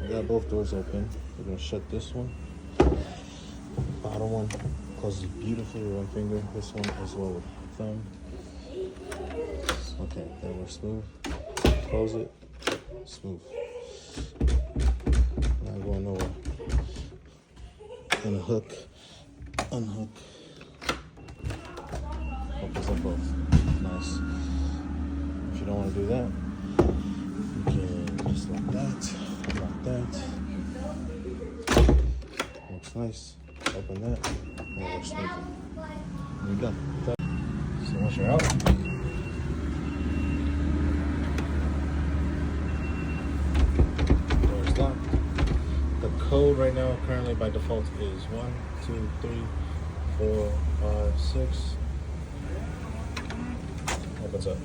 I got both doors open. We're gonna shut this one. Bottom one closes beautifully with one finger. This one as well with thumb. Okay, then we're smooth. Close it. Smooth. Not going nowhere. And a hook. Unhook. Opens up both. Nice. If you don't want to do that, you can just like that. Like that. Looks nice. Open that. And we're smooth. And you're done. So once you're out, door's locked. The code right now, currently by default, is 1, 2, 3, 4, 5, 6. Opens up.